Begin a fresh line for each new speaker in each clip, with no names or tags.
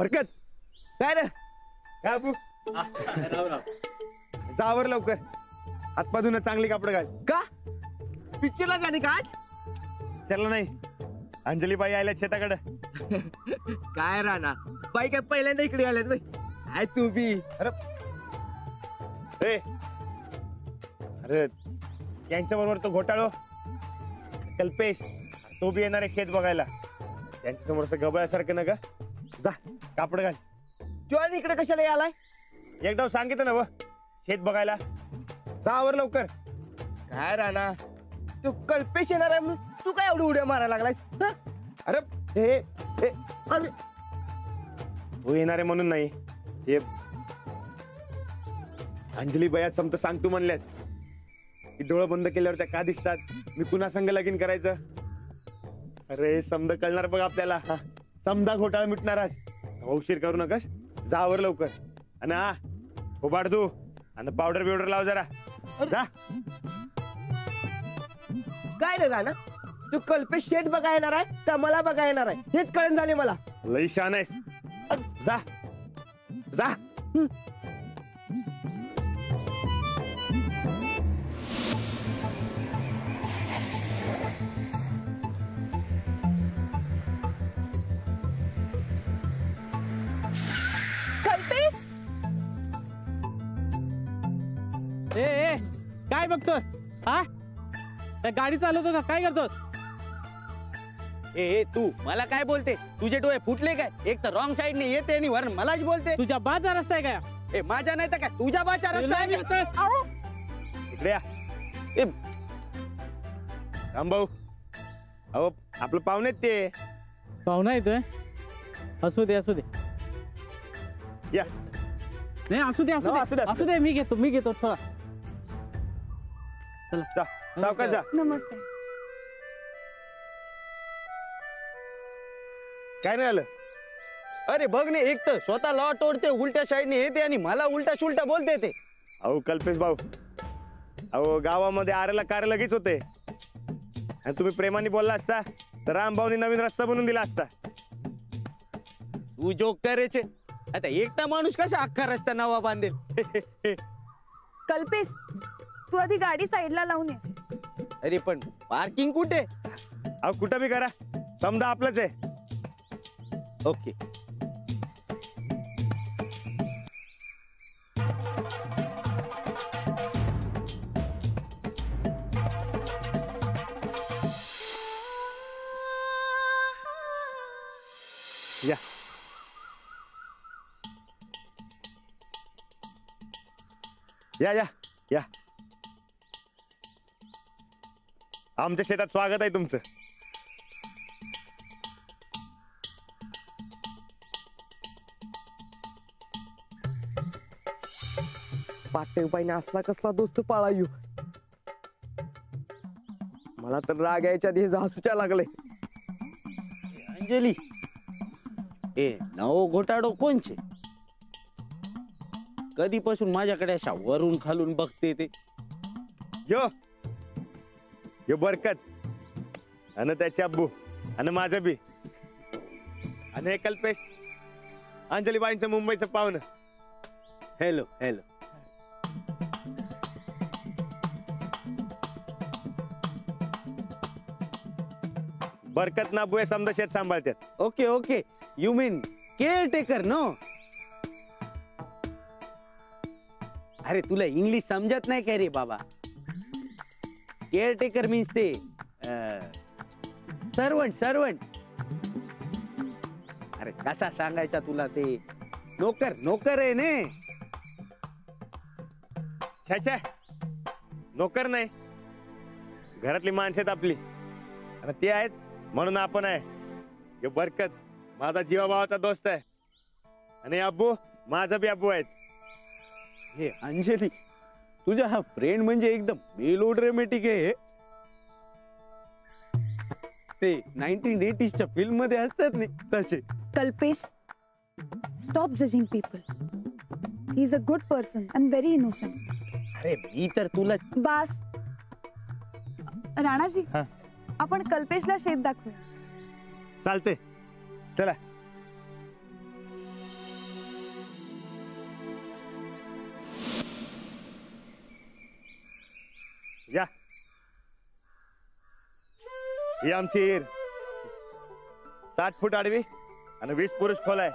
बरकत काय रे काय अबू जावर लवकर हातपाधून चांगली कापड घाल
का पिक्चरला जाणे का आज
चला नाही अंजली बाई आल्या शेताकडे
काय राणा बाई काय पहिल्यांदा इकडे आल्यात बाई काय तू बी
अरे अरे यांच्या बरोबर तो घोटाळो कल्पेश तो बी येणार आहे शेत बघायला त्यांच्या समोर गबळ्यासारखं ना ग जा कापड घाल
तू आणि इकडे कशाला आलाय
एकदा सांगितलं ना व शेत बघायला जा आवर लवकर
काय राणा तू कल्पेश येणार आहे म्हणून तू काय एवढी उड्या मारायला लागलाय
अरे हे
अरे
तू येणार आहे म्हणून नाही हे अंजली बयात समत सांगतो म्हणल्यात की डोळं बंद केल्यावर त्या का दिसतात मी पुन्हा संग लगीन करायचं अरे समद कळणार बघ आपल्याला हा समदा घोटाळा मिटणार आज उशीर करू नकस जावर लवकर आणि हा उभाड दू आणि पावडर बिवडर लाव जरा जा
काय रे राणा तू कल्पेश शेट बघा येणार आहे का मला बघा येणार आहे हेच कळण झाले मला
लई शान आहेस जा जा
ए काय बघतोय हा गाडी चालवतो का काय करतो
ए तू मला काय बोलते तुझे डोळे फुटले काय एक तर रॉंग साइडने येते आणि वरून मलाच बोलते
तुझ्या बाचा रस्ता आहे काय
ए माझ्या नाही तर काय तुझ्या बाचा रस्ता आहे
इकडे या ए रामभाऊ अहो आपलं पाहुणेत ते
पाहुणा येतोय असू दे
या
नाही असू दे असू दे मी घेतो थोडा
चला जा सावकाश जा
नमस्ते
काय नाही आलं
अरे बघ ने एक तर स्वतः लॉ तोडते उलट्या साईडने येते आणि मला उलटा सुलटा बोलते ते
अहो कल्पेश भाऊ अहो गावामध्ये आरेला कार लगेच होते आणि तुम्ही प्रेमाने बोलला असता तर रामभाऊनी नवीन रस्ता बनवून दिला असता
तू जोक करायचे आता एकटा माणूस कसा अख्खा रस्ता नवा बांधेल
कल्पेश तू आधी गाडी साईडला लावून ये
अरे पण पार्किंग कुठे
अहो कुठं बी करा समजा आपलंच आहे
ओके
या या या या आमच्या शेतात स्वागत आहे तुमचं
पाटेबाईने असला कसला दोस्त पाळा येऊ मला तर राग यायच्या आधी हसूच्या लागले
अंजली ए नवो घोटाडो कोणचे कधीपासून माझ्याकडे अशा वरून खालून बघते ते
यो बरकत आणि त्याचे अब्बू आणि माझं बी आणि हे कल्पेश अंजलीबाईंचं मुंबईचं पाहुणं
हॅलो हॅलो
बरकत ना बुवे समजा शेत सांभाळतात
okay okay you mean care taker no अरे तुला इंग्लिश समजत नाही काय रे बाबा केअर टेकर मीन्स ते सर्वंट अरे कसा सांगायचा तुला ते नोकर आहे ने
छे नोकर नाही घरातली माणसं आहेत आपली आणि ते आहेत म्हणून आपण आहे हे बरकत माझा जीवाभावाचा दोस्त आहे आणि अब्बू माझा बी अब्बू आहेत
हे अंजली तुझा हा फ्रेंड म्हणजे एकदम मेलोड्रामॅटिक आहे ते 1980च्या फिल्म मध्ये असतात ना तसे
Kalpesh stop judging people he is a good person and very innocent
अरे मी तर तुला
बास राणाजी
हा.
आपण कल्पेशला शेत दाखवू
चालते चला या ही आमची हिर 60 फूट आडवी आणि 20 पुरुष खोल आहे.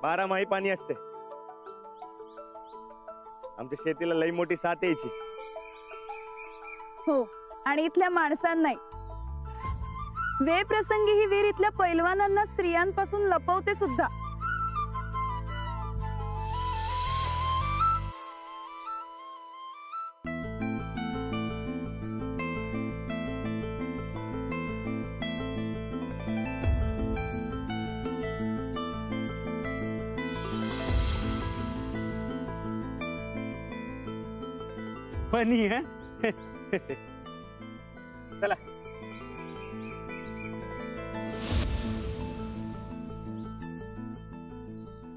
12 माही पाणी असते. आमच्या शेतीला लई मोठी साथ यायची.
हो, आणि इथल्या माणसांनाही. वेळ प्रसंगी ही वीर इथल्या पैलवानांना स्त्रियांपासून लपवते सुद्धा.
फनी है.
चला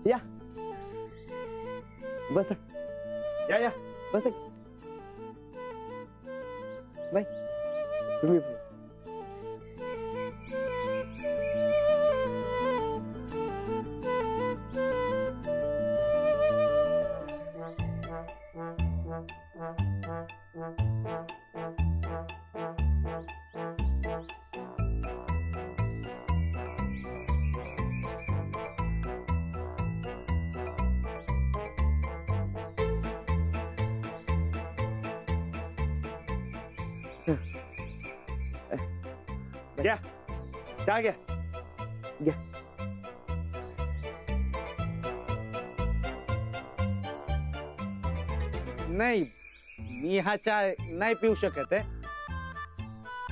या बस
या
बस बाय तुम्ही
घ्या चहा घ्या.
नाही, मी हा चहा नाही पिऊ शकत आहे.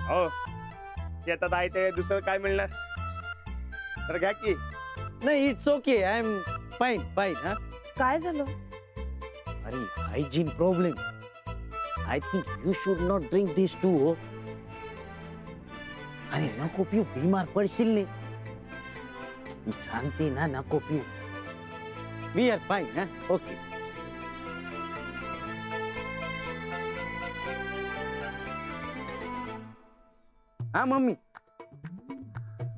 हो शेतात आहे ते दुसरं काय मिळणार. तर घ्या की.
नाही, it's okay. I am fine fine. हा,
काय झालं?
अरे hygiene problem. I think you should not drink this too. हो, अरे नको पिऊ, बीमार पडशील ने. मी सांगते ना, नको पिऊ. We are fine. हा, ओके. हा मम्मी,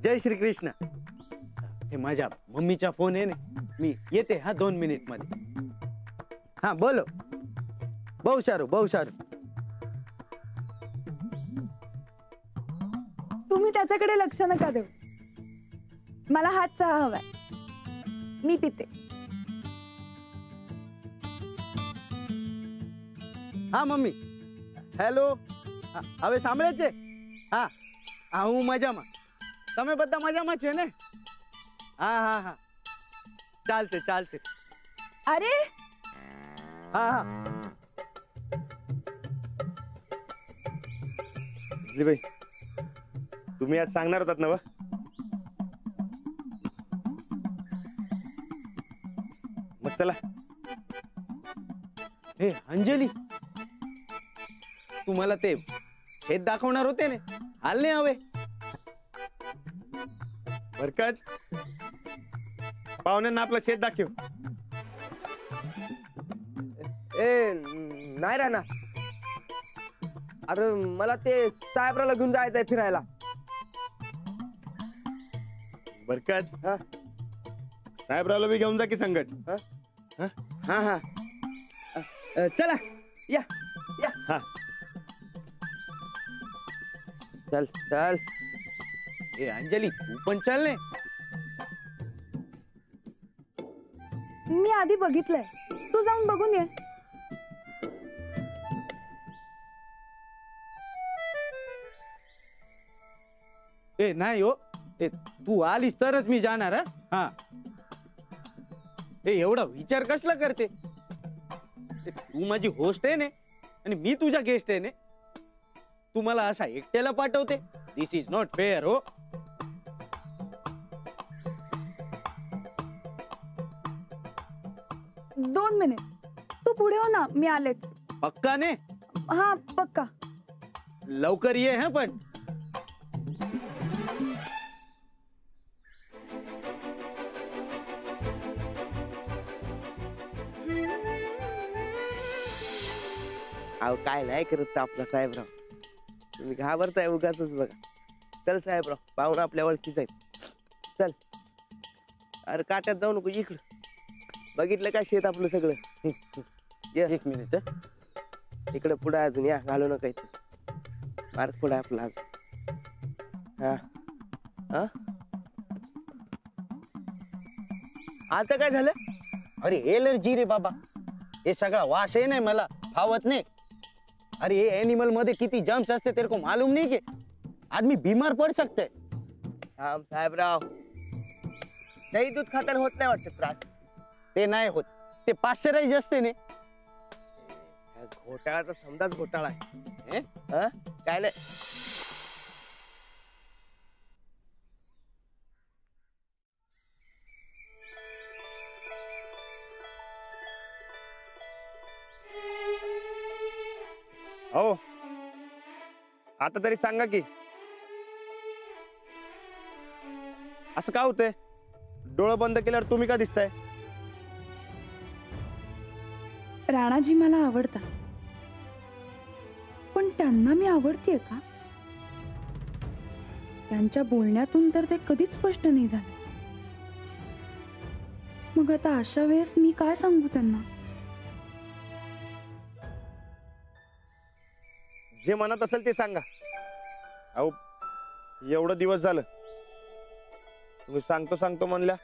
जय श्री कृष्ण. हे माझ्या मम्मीचा फोन आहे ना, मी येते हा 2 मिनिट मध्ये. हा बोलो. बहु सारू.
तुम्ही त्याच्याकडे लक्ष नका देऊ. मला हात चहा हवाय, मी पिते.
હા મમ્મી, હેલો. હવે સાંભળે છે? હા હા, હું મજામાં. તમે બધા મજામાં છે ને? હા હા હા, ચાલશે.
अरे
હા હા.
बाई तुम्ही आज सांगणार होतात ना व? मग चला.
हे अंजली, तुम्हाला ते शेत दाखवणार होते ने, हाल नाही हवे.
बरकत पाहुण्यांना आपलं शेत दाखव.
ए नाही राहणार. अरे मला ते साहेबराला घेऊन जायचंय फिरायला.
बरकत
हा?
साहेबरावला बी घेऊन जा की संगट.
हा हा चला या या.
हा
चल
हे अंजली, तू पण चल ने.
मी आधी बघितलंय, तू जाऊन बघून ये.
ए नाही हो, तू आलीस तरच मी जाणार. हा, एवढा विचार कसला करते? तू माझी होस्ट आहे ने, आणि मी तुझा गेस्ट आहे ने. तू मला असा एकट्याला पाठवते. दिस इज नॉट फेअर. हो,
दोन मिनिट, तू पुढे हो ना, मी आलेच.
पक्का ने?
हा पक्का.
लवकर ये. हा पण
अहो काय नाही करत आपला साहेबराव. तुम्ही घाबरताय उगाच बघा. चल साहेबराव, पाहुणा आपल्या ओळखीचा आहे. चल. अरे काट्यात जाऊ नको, इकडं बघितलं का शेत आपलं सगळं.
एक मिनिट.
इकडे पुढे अजून या, घालू नका इथे. मार्ग पुढे आपला अजून. हा हा आता काय झालं?
अरे एलर्जी रे बाबा, हे सगळा वास आहे नाही मला फावत नाही. अरे ये एनिमल मध्ये किती जर्म्स असते तेरे को मालूम नहीं के आदमी बीमार पड़ सकते है.
थांब साहेबराव, दही दूध खाताना होत नाही वाटत त्रास?
ते नाही होत, ते पाश्चराइज असते ने.
हा घोटाळाचा समजाच घोटाळा आहे.
हे?
हा? काय नाही.
हो आता तरी सांगा की असं का होतंय? डोळं बंद केल्यावर तुम्ही का दिसताय?
राणाजी मला आवडतात, पण त्यांना मी आवडतेय का? त्यांच्या बोलण्यातून तर ते कधीच स्पष्ट नाही झालं. मग आता अशा वेळेस मी काय सांगू त्यांना?
जे मनात असेल ते सांगा. अहो एवढं दिवस झालं तुम्ही सांगतो सांगतो म्हणल्या,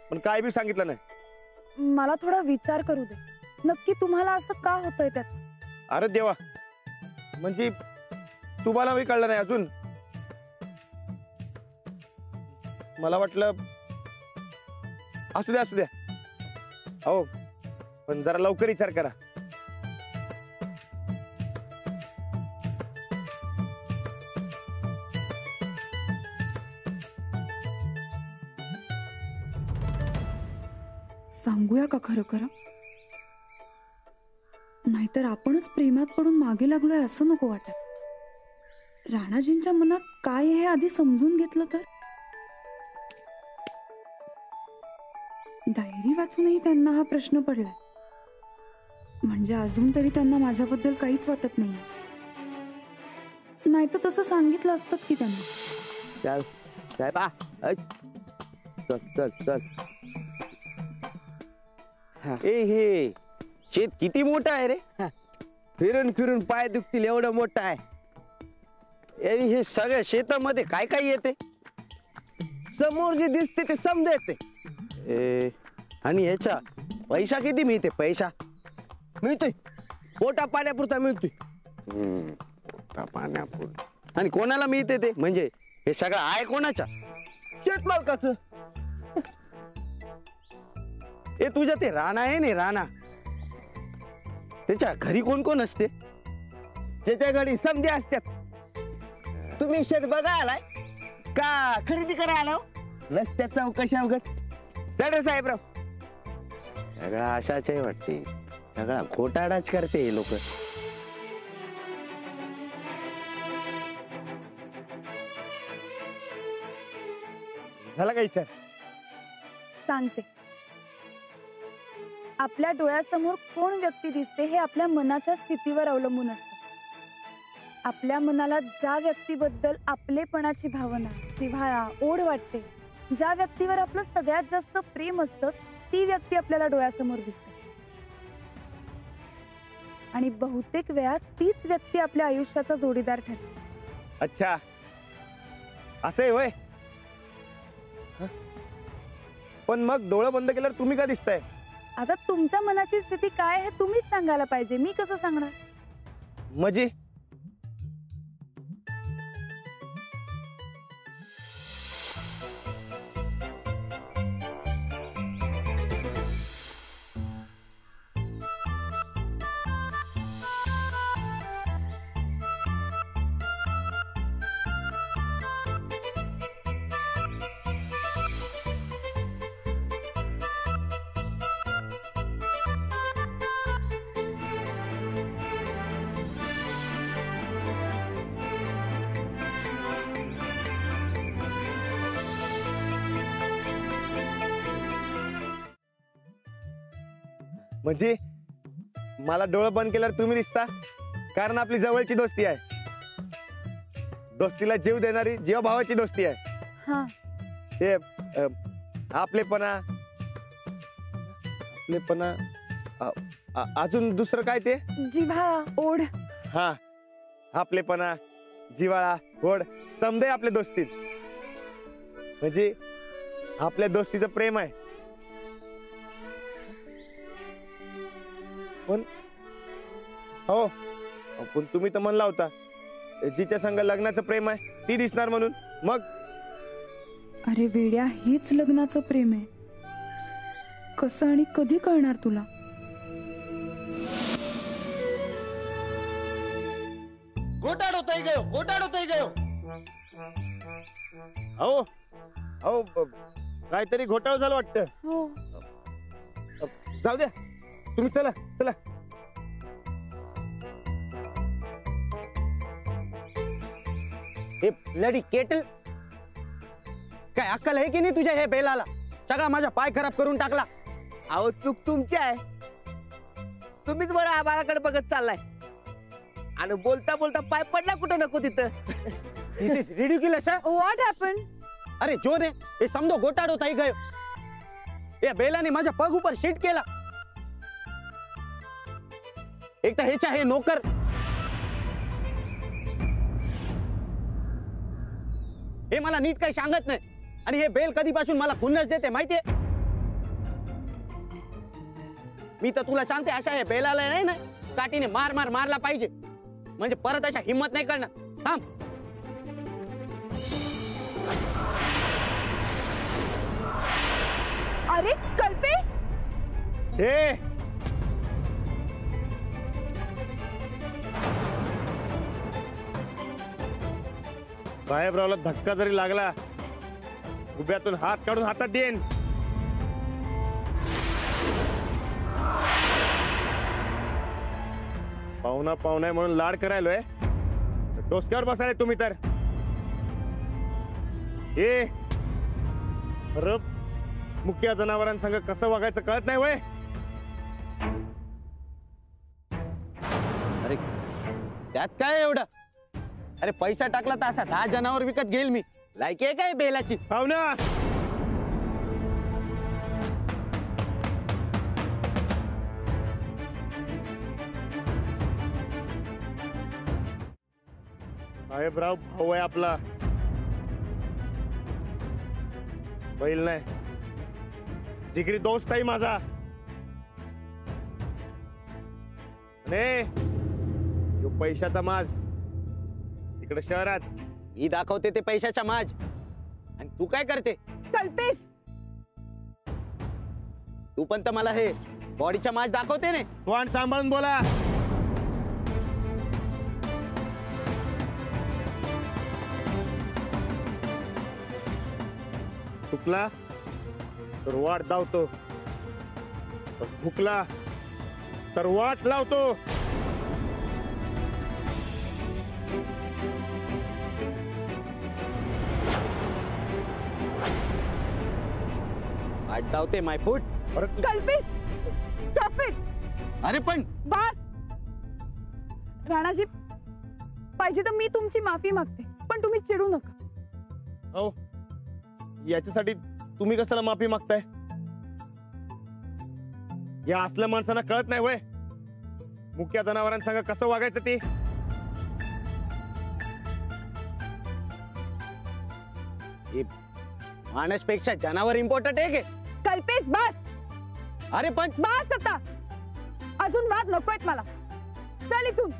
पण काय बी सांगितलं नाही.
मला थोडा विचार करू दे. नक्की तुम्हाला असं का होतंय त्याचं?
अरे देवा, म्हणजे तुम्हाला बी कळलं नाही अजून? मला वाटलं असू द्या असू द्या. हो पण जरा लवकर विचार करा.
सांगूया का खरं खरं? नाहीतर आपणच प्रेमात पडून मागे लागलोय असं नको वाटत. राणाजींच्या मनात काय आहे हे आधी समजून घेतलं तर. डायरी वाचूनही त्यांना हा प्रश्न पडलाय, म्हणजे अजून तरी त्यांना माझ्याबद्दल काहीच वाटत नाही. नाही तर तसं सांगितलं असतंच की त्यांना.
चल साहेब आ, चल चल चल.
ए हे शेत किती मोठं आहे रे.
फिरून फिरून पाय दुखतील एवढं मोठं आहे.
अरे हे सगळ्या शेतामध्ये काय काय येते?
समोर जे दिसते ते समजा येते.
ए आणि ह्याचा पैसा किती मिळते? पैसा
मिळतोय, पोटा पाण्यापुरता मिळतोय.
पाण्यापुरता. आणि कोणाला मिळते ते? म्हणजे हे सगळं आहे कोणाच्या?
शेतमालकाचं.
ए तुझ्या ते राणा आहे ना, राणा, त्याच्या घरी कोण कोण असते?
ज्याच्या घरी समधी असतात. तुम्ही शेत बघा आलाय का खरेदी करा आला? रस्त्यात चौकशा उगत चढ साहेबराव.
सगळा आशाच आहे वाटते, सगळा घोटाळाच करते हे लोक.
झाला का विचार?
सांगते. आपल्या डोळ्यासमोर कोण व्यक्ती दिसते हे आपल्या मनाच्या स्थितीवर अवलंबून असतं. आपल्या मनाला ज्या व्यक्तीबद्दल आपलेपणाची भावना, जिव्हाळा, ओढ वाटते, ज्या व्यक्तीवर आपलं सगळ्यात जास्त प्रेम असतं, ती व्यक्ती आपल्याला डोळ्यासमोर दिसते. आणि बहुतेक वेळा तीच व्यक्ती आपल्या आयुष्याचा जोडीदार ठरते.
अच्छा असं आहे होय. पण मग डोळं बंद केल्यावर तुम्ही का दिसताय?
आता तुमच्या मनाची स्थिती काय हे तुम्हीच सांगायला पाहिजे, मी कसं सांगणार?
म्हणजे म्हणजे मला डोळं बंद केल्यावर तुम्ही दिसता, कारण आपली जवळची दोस्ती आहे. दोस्तीला जीव देणारी जीवा भावाची दोस्ती आहे.
हा,
ते आपलेपणा अजून दुसरं काय ते?
जिव्हाळा, ओढ.
हा, आपलेपणा, जिवाळा, गोड समजे आपल्या दोस्तीत. म्हणजे आपल्या दोस्तीचं प्रेम आहे. पण हो, पण तुम्ही तर म्हणला होता जिच्या संग लग्नाचं प्रेम आहे ती दिसणार म्हणून. मग
अरे वेड्या, हेच लग्नाचं प्रेम आहे. कसं आणि कधी कळणार तुला?
घोटाळ होतोय गयो, घोटाळ होतोय गयो.
अहो अहो काहीतरी घोटाळा झालं वाटतं.
हो.
जाऊ द्या, तुम्ही चला चला.
हे ब्लडी केटल, काय अक्कल आहे की नाही तुझ्या हे बेलाला? सगळा माझा पाय खराब करून टाकला.
अहो चूक तुमची आहे. तुम्हीच बरं आबाळाकडे बघत चाललाय आणि बोलता बोलता पाय पडला कुठं नको तिथं.
दिस इज रिडिक्युलस.
What happen?
अरे जो ने हे समजो घोटाळ होताय गयो. या बेलाने माझ्या पग ऊपर शीट केला. एक तर हेच्या हे नोकर, हे मला नीट काही सांगत नाही. आणि हे बेल कधीपासून मला खुन्नस देते माहितीये. मी तर तुला सांगते, अशा हे बेलाला नाही ना काठीने मार मार मारला पाहिजे, म्हणजे परत अशा हिम्मत नाही करणार. थांब.
अरे कल्पेश,
हे साहेबरावला धक्का जरी लागला उभ्यातून हात काढून हातात देईन. पाहुणा पाहुणा म्हणून लाड करायलोय, डोसक्यावर बसायला तुम्ही तर. हे रब मुख्य जनावरांसंग कसं वागायचं कळत नाही वय.
अरे त्यात काय एवढं? अरे पैसा टाकला तर असा 10 जनावर विकत घेईल मी. लायकी आहे काय बेलाची?
पाहुणा साहेबराव भाऊ आहे आपला, बैल नाही. जिगरी दोस्त आहे माझा. आणि यो पैशाचा माज तिकडे शहरात.
मी दाखवते ते पैशाच्या माज, आणि तू काय करते?
कल्पेश,
तू पण तर मला हे बॉडीच्या माज दाखवते ने.
तोंड सांभाळून बोला. चुकला तर वाट धावतो, भुकला तर वाट लावतो.
वाट धावते my foot.
Kalpesh, stop it.
अरे पण
बस. राणाजी, पाहिजे तर मी तुमची माफी मागते, पण तुम्ही चिडू नका.
अहो, याच्यासाठी तुम्ही कशाला माफी मागताय? या असल्या माणसांना कळत नाही वय मुख्य जनावरांसंग कसं वागायचं ते.
माणसपेक्षा जनावर इम्पॉर्टंट आहे के?
कल्पेश बस.
अरे पण
बस आता, अजून वाद नकोयत मला. चल इथून.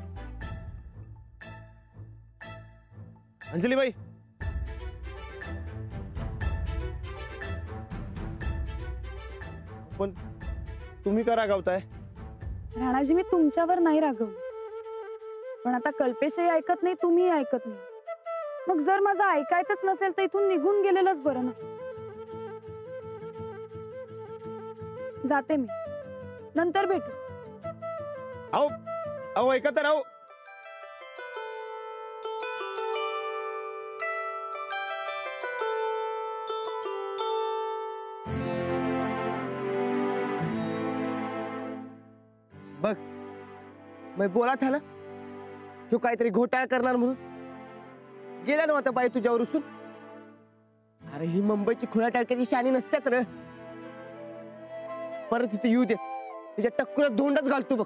अंजलीबाई, पण तुम्ही का रागावताय?
राणाजी, मी तुमच्यावर नाही रागवली, पण आता कल्पेशही ऐकत नाही, तुम्ही ऐकत नाही. मग जर माझं ऐकायचंच नसेल तर इथून निघून गेलेलंच बरं ना. जाते मी, नंतर भेटू.
अहो अहो ऐका तर. अहो
बघ, मैं बोला था ना जो काहीतरी घोटाळा करणार म्हणून. गेला नव्हता बाई तुझ्यावर उसून. अरे ही मुंबईची खुल्या टाळक्याची शाणी नसतात र. परत इथे येऊ देत, तिच्या टक्कुरात धोंडच घालतो बघ.